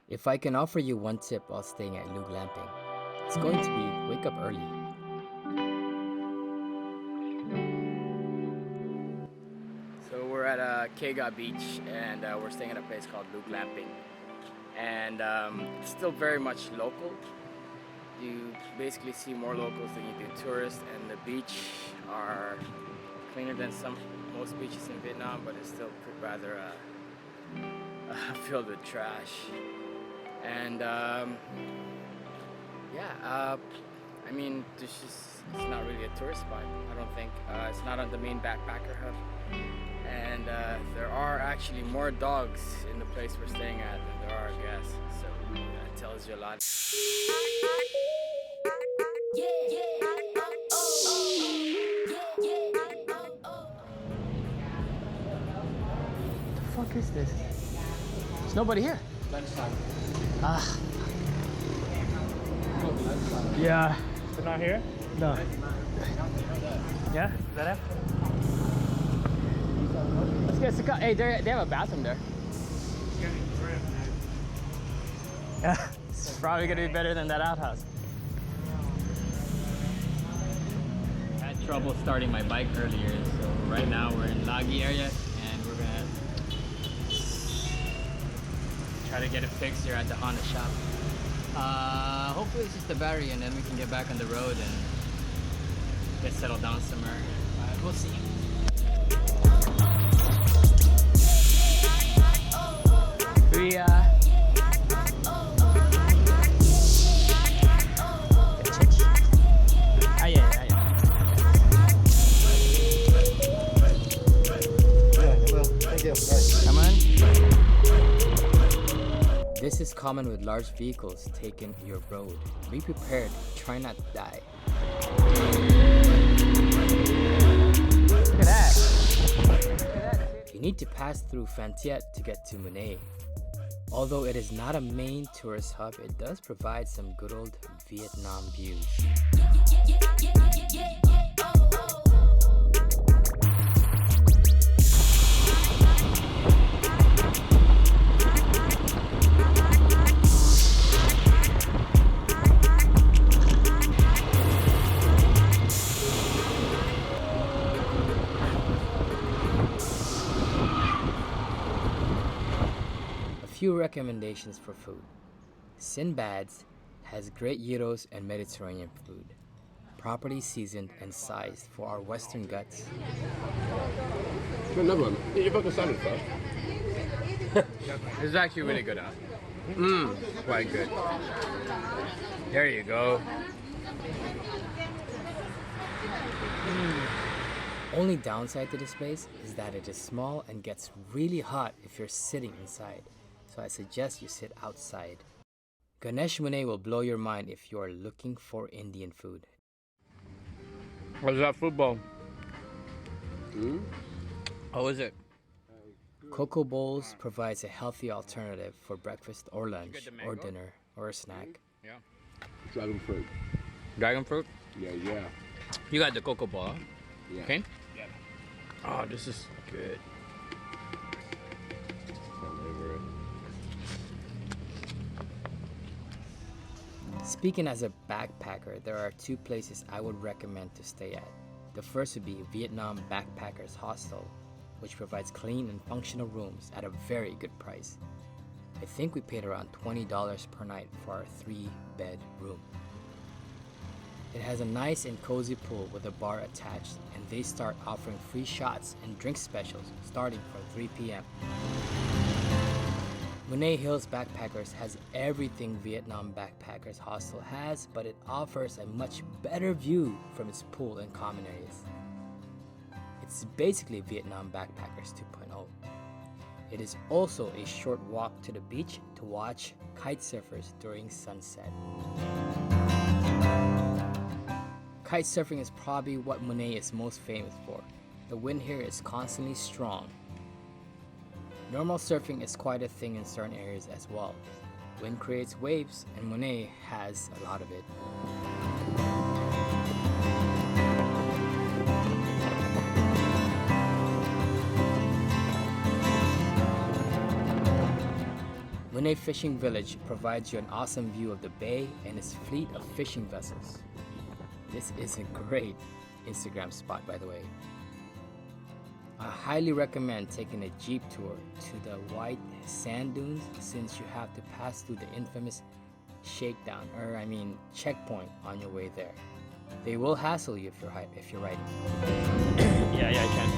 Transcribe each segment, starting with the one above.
If I can offer you one tip while staying at Lug Lamping, it's going to be wake up early. So we're at Kega Beach and we're staying at a place called Lug Lamping. And it's still very much local. You basically see more locals than you do tourists, and the beach are cleaner than most beaches in Vietnam, but it's still rather filled with trash. And I mean, it's not really a tourist spot, I don't think. It's not on the main backpacker hub. And there are actually more dogs in the place we're staying at than there are guests. So that tells you a lot. What the fuck is this? There's nobody here. Ah. Yeah. They're not here? No. Yeah? Is that it? Let's get some. Hey, they have a bathroom there. Yeah, it's probably gonna be better than that outhouse. I had trouble starting my bike earlier, so right now we're in Lagi area and we're gonna try to get it fixed here at the Honda shop. Hopefully it's just the battery and then we can get back on the road and get settled down somewhere. We'll see. We Come on. This is common with large vehicles taking your road. Be prepared, try not to die. Look at that. You need to pass through Phan Thiet to get to Muine. Although it is not a main tourist hub, it does provide some good old Vietnam views. Few recommendations for food. Sinbad's has great gyros and Mediterranean food, properly seasoned and sized for our Western guts. Another one. Eat your fucking salad first. This is actually really good, huh? Quite good. There you go. Only downside to this place is that it is small and gets really hot if you're sitting inside. So I suggest you sit outside. Ganesh Muine will blow your mind if you are looking for Indian food. What's that football? How is it? Cocoa Bowls provides a healthy alternative for breakfast or lunch or dinner or a snack. Yeah. Dragon fruit. Dragon fruit? Yeah. You got the cocoa ball, huh? Yeah. Okay? Yeah. Oh, this is good. Speaking as a backpacker, there are two places I would recommend to stay at. The first would be Vietnam Backpackers Hostel, which provides clean and functional rooms at a very good price. I think we paid around $20 per night for our 3-bed room. It has a nice and cozy pool with a bar attached, and they start offering free shots and drink specials starting from 3 p.m. Muine Hills Backpackers has everything Vietnam Backpackers Hostel has, but it offers a much better view from its pool and common areas. It's basically Vietnam Backpackers 2.0. It is also a short walk to the beach to watch kite surfers during sunset. Kite surfing is probably what Muine is most famous for. The wind here is constantly strong. Normal surfing is quite a thing in certain areas as well. Wind creates waves, and Muine has a lot of it. Muine Fishing Village provides you an awesome view of the bay and its fleet of fishing vessels. This is a great Instagram spot, by the way. I highly recommend taking a jeep tour to the white sand dunes since you have to pass through the infamous checkpoint on your way there. They will hassle you if you're riding. Yeah, I can.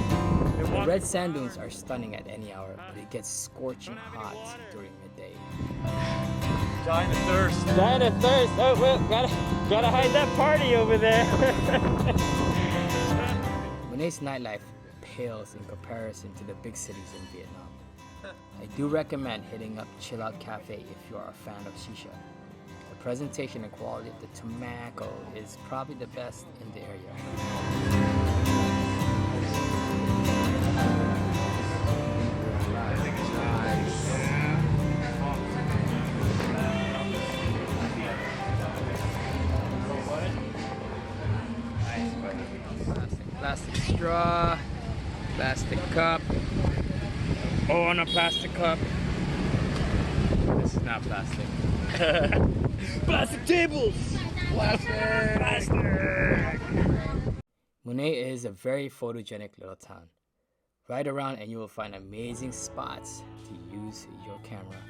The red sand dunes are stunning at any hour, but it gets scorching hot during midday. Dying of thirst. Dying of thirst. Oh well, gotta hide that party over there. Muine's nightlife pales in comparison to the big cities in Vietnam. I do recommend hitting up Chill Out Cafe if you are a fan of shisha. The presentation and quality of the tobacco is probably the best in the area. Plastic straw, plastic cup. Oh, on a plastic cup. This is not plastic. Plastic tables! Plastic! Muine is a very photogenic little town. Ride around and you will find amazing spots to use your camera.